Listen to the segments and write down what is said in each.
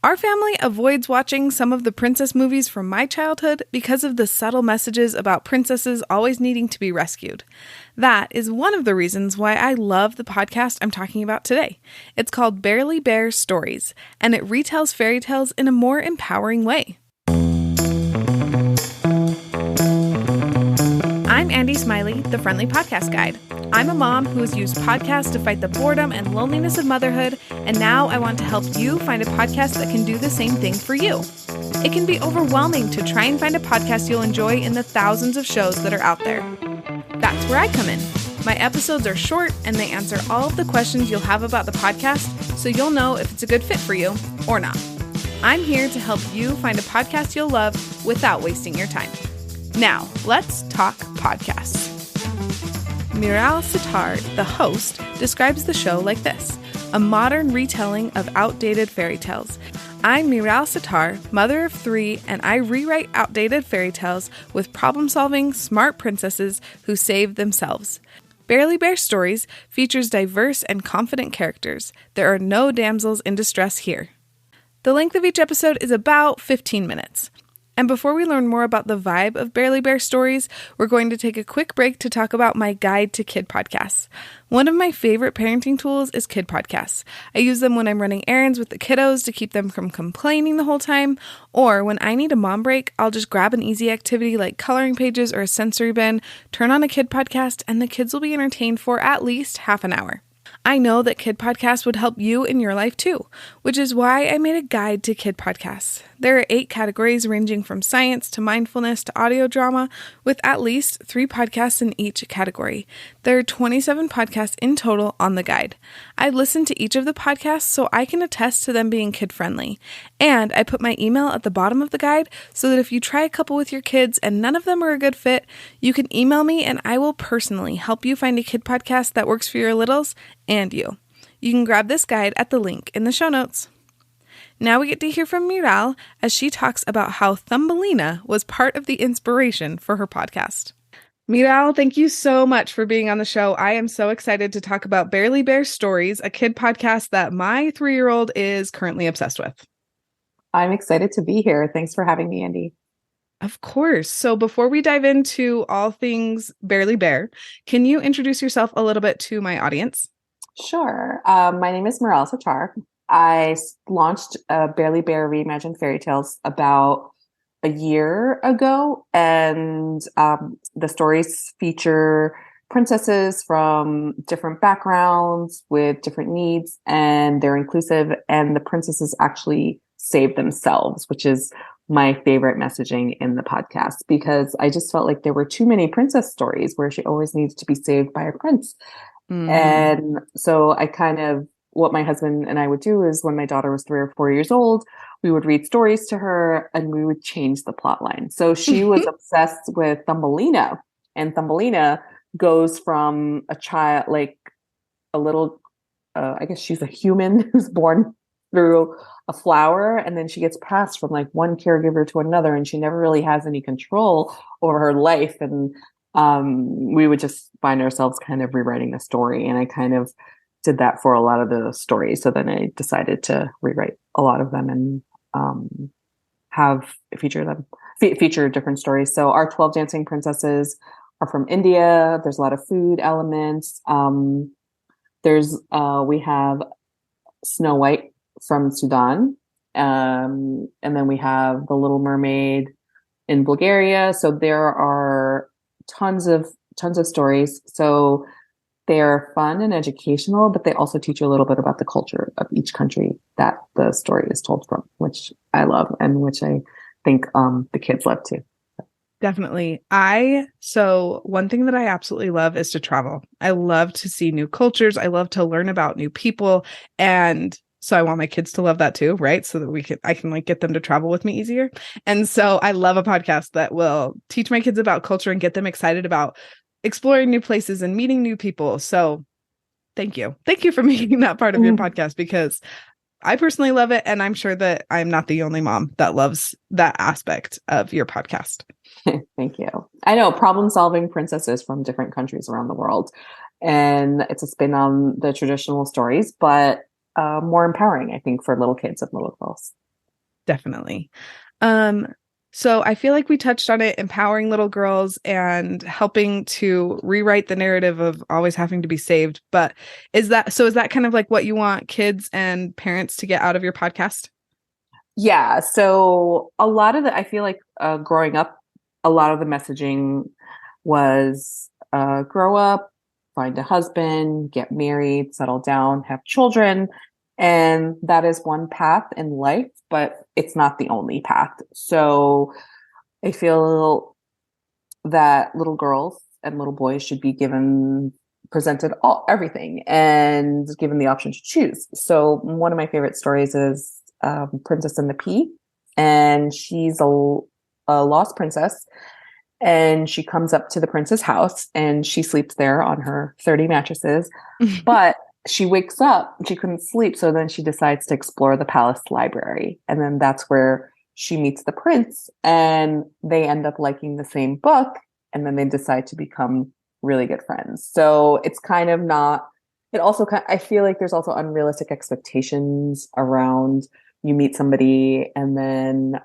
Our family avoids watching some of the princess movies from my childhood because of the subtle messages about princesses always needing to be rescued. That is one of the reasons why I love the podcast I'm talking about today. It's called Bearily Bear Stories, and it retells fairy tales in a more empowering way. I'm Andy Smiley, the Friendly Podcast Guide. I'm a mom who has used podcasts to fight the boredom and loneliness of motherhood, and now I want to help you find a podcast that can do the same thing for you. It can be overwhelming to try and find a podcast you'll enjoy in the thousands of shows that are out there. That's where I come in. My episodes are short, and they answer all of the questions you'll have about the podcast, so you'll know if it's a good fit for you or not. I'm here to help you find a podcast you'll love without wasting your time. Now, let's talk podcasts. Bearily Sitar, the host, describes the show like this: a modern retelling of outdated fairy tales. I'm Bearily Sitar, mother of 3, and I rewrite outdated fairy tales with problem-solving, smart princesses who save themselves. Bearily Bear Stories features diverse and confident characters. There are no damsels in distress here. The length of each episode is about 15 minutes. And before we learn more about the vibe of Bearily Bear Stories, we're going to take a quick break to talk about my guide to kid podcasts. One of my favorite parenting tools is kid podcasts. I use them when I'm running errands with the kiddos to keep them from complaining the whole time, or when I need a mom break, I'll just grab an easy activity like coloring pages or a sensory bin, turn on a kid podcast, and the kids will be entertained for at least half an hour. I know that kid podcasts would help you in your life too, which is why I made a guide to kid podcasts. There are 8 categories ranging from science to mindfulness to audio drama, with at least 3 podcasts in each category. There are 27 podcasts in total on the guide. I listened to each of the podcasts so I can attest to them being kid-friendly. And I put my email at the bottom of the guide so that if you try a couple with your kids and none of them are a good fit, you can email me and I will personally help you find a kid podcast that works for your littles and you. You can grab this guide at the link in the show notes. Now we get to hear from Bearily as she talks about how Thumbelina was part of the inspiration for her podcast. Bearily, thank you so much for being on the show. I am so excited to talk about Bearily Bear Stories, a kid podcast that my 3-year-old is currently obsessed with. I'm excited to be here. Thanks for having me, Andy. Of course. So before we dive into all things Bearily Bear, can you introduce yourself a little bit to my audience? Sure. My name is Bearily Sitar. I launched Bearily Bear Reimagined Fairy Tales about a year ago, and the stories feature princesses from different backgrounds with different needs, and they're inclusive, and the princesses actually save themselves, which is my favorite messaging in the podcast, because I just felt like there were too many princess stories where she always needs to be saved by a prince. And so what my husband and I would do is when my daughter was 3 or 4 years old, we would read stories to her and we would change the plot line. So she was obsessed with Thumbelina, and Thumbelina goes from a child, like a little, I guess she's a human who's born through a flower, and then she gets passed from like one caregiver to another, and she never really has any control over her life. And we would just find ourselves kind of rewriting the story. And I kind of did that for a lot of the stories. So then I decided to rewrite a lot of them and feature different stories. So our 12 dancing princesses are from India. There's a lot of food elements. We have Snow White from Sudan. And then we have the Little Mermaid in Bulgaria. So there are tons of stories. So they're fun and educational, but they also teach you a little bit about the culture of each country that the story is told from, which I love and which I think the kids love too. Definitely. So one thing that I absolutely love is to travel. I love to see new cultures. I love to learn about new people. And so I want my kids to love that too, right? So that I can like get them to travel with me easier. And so I love a podcast that will teach my kids about culture and get them excited about exploring new places and meeting new people. So thank you. Thank you for making that part of your podcast, because I personally love it. And I'm sure that I'm not the only mom that loves that aspect of your podcast. Thank you. I know, problem-solving princesses from different countries around the world. And it's a spin on the traditional stories, but more empowering, I think, for little kids and little girls. Definitely. So I feel like we touched on it, empowering little girls and helping to rewrite the narrative of always having to be saved. But is that kind of like what you want kids and parents to get out of your podcast? Yeah. So a lot of I feel like growing up, a lot of the messaging was grow up, find a husband, get married, settle down, have children. And that is one path in life, but it's not the only path. So I feel that little girls and little boys should be presented everything and given the option to choose. So one of my favorite stories is Princess and the Pea, and she's a lost princess, and she comes up to the prince's house and she sleeps there on her 30 mattresses, but she wakes up, she couldn't sleep, so then she decides to explore the palace library, and then that's where she meets the prince, and they end up liking the same book, and then they decide to become really good friends. So it's kind of not, it also I feel like there's also unrealistic expectations around you meet somebody and then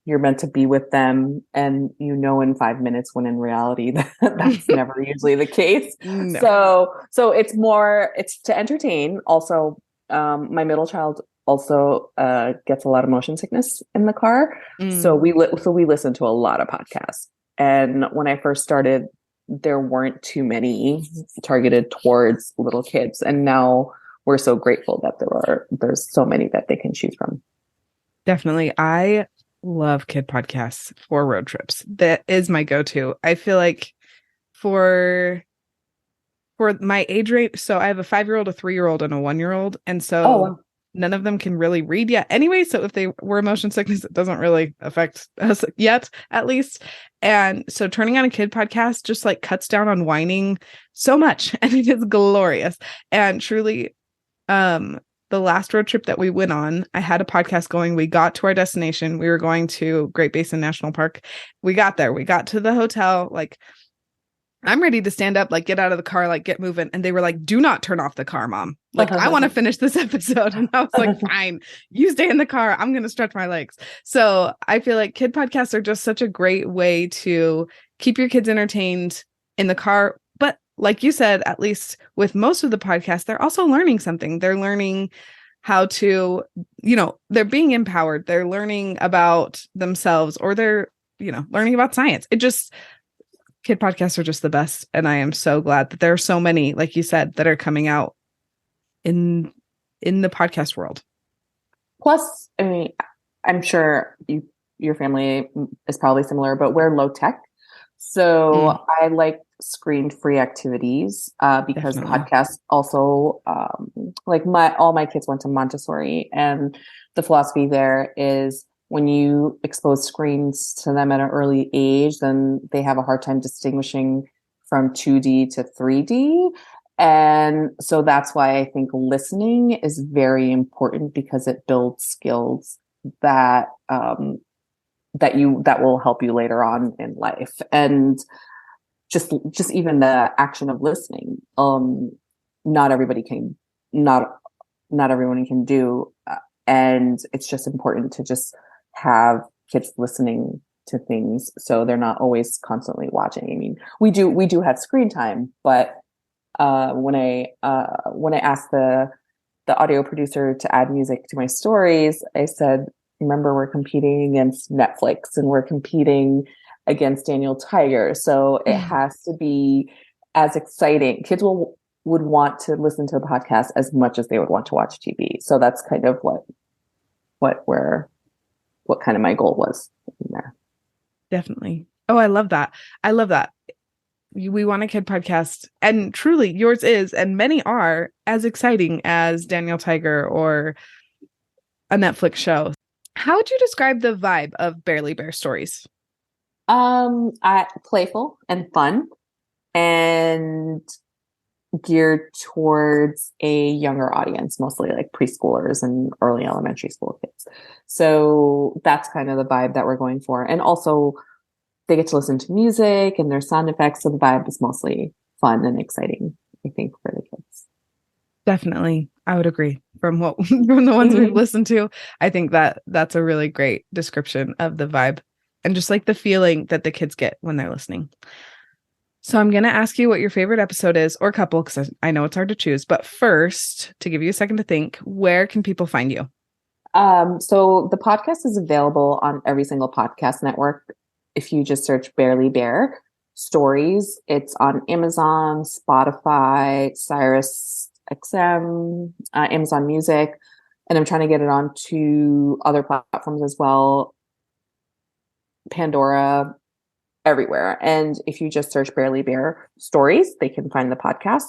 you're meant to be with them, and in 5 minutes, when in reality that's never usually the case. No. So it's to entertain. Also, my middle child also gets a lot of motion sickness in the car. So we listen to a lot of podcasts. And when I first started, there weren't too many targeted towards little kids, and now we're so grateful that there's so many that they can choose from. Definitely. I love kid podcasts for road trips. That is my go-to. I feel like for my age rate, so I have a 5-year-old, a 3-year-old, and a 1-year-old. And so none of them can really read yet anyway. So if they were motion sickness, it doesn't really affect us yet, at least. And so turning on a kid podcast just like cuts down on whining so much. And it is glorious. And truly, the last road trip that we went on, I had a podcast going. We got to our destination. We were going to Great Basin National Park. We got there. We got to the hotel. Like, I'm ready to stand up, like get out of the car, like get moving. And they were like, do not turn off the car, Mom. Like, I want to finish this episode. And I was like, fine, you stay in the car. I'm going to stretch my legs. So I feel like kid podcasts are just such a great way to keep your kids entertained in the car. But like you said, at least with most of the podcasts, they're also learning something. They're learning how to, they're being empowered. They're learning about themselves, or they're, learning about science. Kid podcasts are just the best. And I am so glad that there are so many, like you said, that are coming out in the podcast world. Plus, I mean, I'm sure your family is probably similar, but we're low tech. So I like screen-free activities because Definitely. podcasts also, all my kids went to Montessori, and the philosophy there is when you expose screens to them at an early age, then they have a hard time distinguishing from 2D to 3D. And so that's why I think listening is very important, because it builds skills that that will help you later on in life. And just even the action of listening, not everybody can, not everyone can do, and it's just important to just have kids listening to things, so they're not always constantly watching. I mean, we do have screen time, but when I asked the audio producer to add music to my stories, I said, remember, we're competing against Netflix, and we're competing against Daniel Tiger, so it has to be as exciting. Kids would want to listen to a podcast as much as they would want to watch TV. So that's kind of what kind of my goal was in there. Definitely. Oh, I love that. We want a kid podcast, and truly yours is, and many are, as exciting as Daniel Tiger or a Netflix show. How would you describe the vibe of Bearily Bear Stories? Playful and fun, and geared towards a younger audience, mostly like preschoolers and early elementary school kids. So that's kind of the vibe that we're going for. And also they get to listen to music and there's sound effects. So the vibe is mostly fun and exciting, I think, for the kids. Definitely. I would agree. from the ones we've listened to. I think that's a really great description of the vibe and just like the feeling that the kids get when they're listening. So I'm going to ask you what your favorite episode is, or couple, because I know it's hard to choose. But first, to give you a second to think, where can people find you? So the podcast is available on every single podcast network. If you just search Bearily Bear Stories, it's on Amazon, Spotify, Sirius XM, Amazon Music, and I'm trying to get it onto other platforms as well, Pandora, everywhere. And if you just search Bearily Bear Stories, they can find the podcast.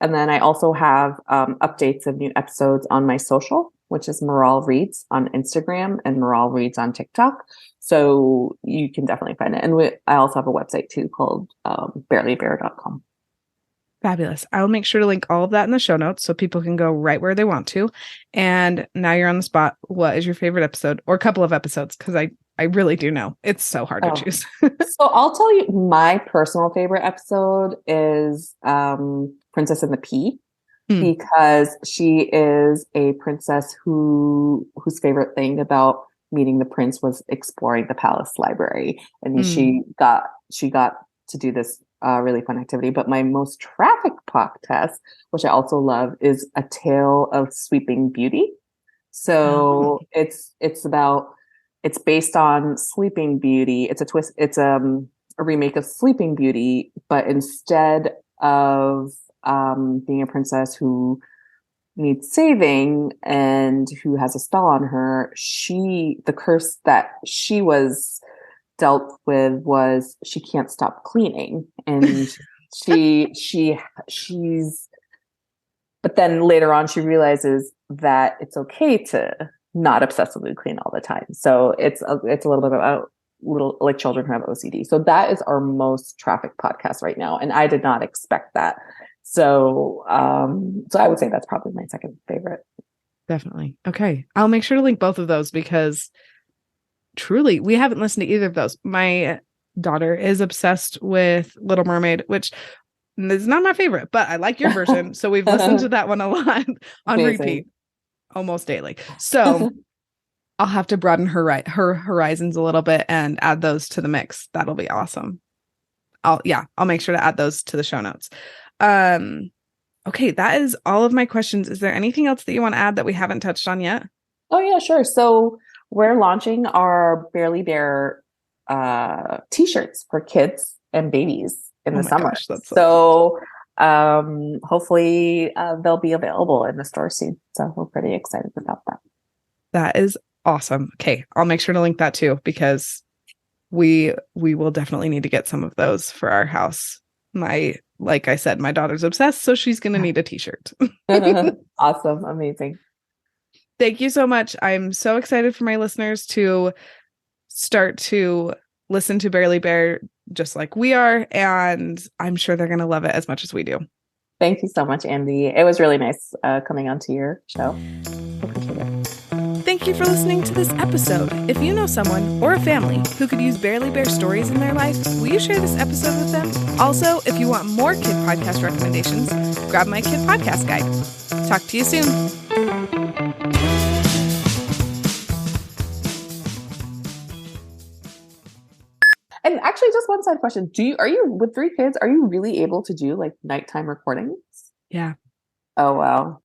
And then I also have updates of new episodes on my social, which is Moral Reads on Instagram and Moral Reads on TikTok. So you can definitely find it. And I also have a website too called bearilybear.com. Fabulous. I'll make sure to link all of that in the show notes so people can go right where they want to. And now you're on the spot. What is your favorite episode or couple of episodes? Because I really do know. It's so hard to choose. So I'll tell you, my personal favorite episode is Princess and the Pea, because she is a princess whose favorite thing about meeting the prince was exploring the palace library. And she got to do this really fun activity. But my most traffic podcast, which I also love, is A Tale of Sweeping Beauty. So it's based on Sleeping Beauty. It's a twist. It's a remake of Sleeping Beauty, but instead of being a princess who needs saving and who has a spell on her, the curse that she was dealt with was she can't stop cleaning, and she's. But then later on, she realizes that it's okay to not obsessively clean all the time. So it's a little bit about like children who have OCD. So that is our most traffic podcast right now, and I did not expect that. So I would say that's probably my second favorite. Definitely. Okay, I'll make sure to link both of those because truly, we haven't listened to either of those. My daughter is obsessed with Little Mermaid, which is not my favorite, but I like your version. So we've listened to that one a lot on repeat almost daily. So I'll have to broaden her horizons a little bit and add those to the mix. That'll be awesome. I'll make sure to add those to the show notes. Okay, that is all of my questions. Is there anything else that you want to add that we haven't touched on yet? Oh yeah, sure. So we're launching our Bearily Bear t-shirts for kids and babies in the summer. Gosh, that's so hopefully they'll be available in the store soon. So we're pretty excited about that. That is awesome. Okay, I'll make sure to link that too because we will definitely need to get some of those for our house. Like I said, my daughter's obsessed, so she's going to need a t-shirt. Awesome. Amazing. Thank you so much. I'm so excited for my listeners to start to listen to Bearily Bear just like we are, and I'm sure they're going to love it as much as we do. Thank you so much, Andy. It was really nice coming onto your show. Appreciate it. Thank you for listening to this episode. If you know someone or a family who could use Bearily Bear stories in their life, will you share this episode with them? Also, if you want more kid podcast recommendations, grab my kid podcast guide. Talk to you soon. And actually, just one side question. Are you with 3 kids, are you really able to do like nighttime recordings? Yeah. Oh, wow.